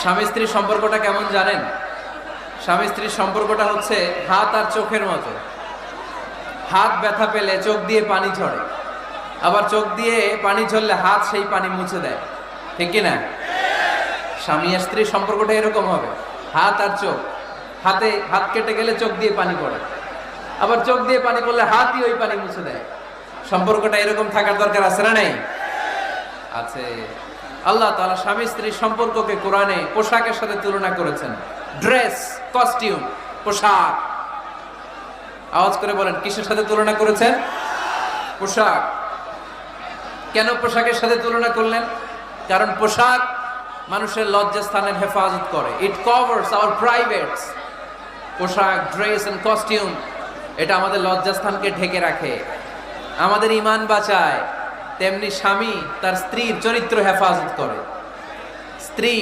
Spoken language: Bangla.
স্বামী স্ত্রীর সম্পর্কটা কেমন জানেন? স্বামী স্ত্রীর সম্পর্কটা হচ্ছে হাত আর চোখের মতো। হাত ব্যথা পেলে চোখ দিয়ে পানি ঝরে, আবার চোখ দিয়ে পানি ঝরলে হাত সেই পানি মুছে দেয়, ঠিক কিনা? স্বামী আর স্ত্রীর সম্পর্কটা এরকম হবে, হাত আর চোখ। হাত কেটে গেলে চোখ দিয়ে পানি পড়ে, আবার চোখ দিয়ে পানি পড়লে হাতই ওই পানি মুছে দেয়। সম্পর্কটা এরকম থাকার দরকার আছে না নাই? আছে। আল্লাহ তাআলা স্বামী স্ত্রীর সম্পর্ককে কোরআনে পোশাকের সাথে তুলনা করেছেন। ড্রেস, কস্টিউম, পোশাক। আওয়াজ করে বলেন, কিসের সাথে তুলনা করেছেন? পোশাক। কেন পোশাকের সাথে তুলনা করলেন? কারণ পোশাক মানুষের লজ্জাস্থানের হেফাজত করে। ইট কভারস আওয়ার প্রাইভেটস। পোশাক, ড্রেস এন্ড কস্টিউম, এটা আমাদের লজ্জাস্থানকে ঢেকে রাখে, আমাদের ঈমান বাঁচায়। তেমনি স্বামী তার স্ত্রীর চরিত্র হেফাজত করে। স্ত্রী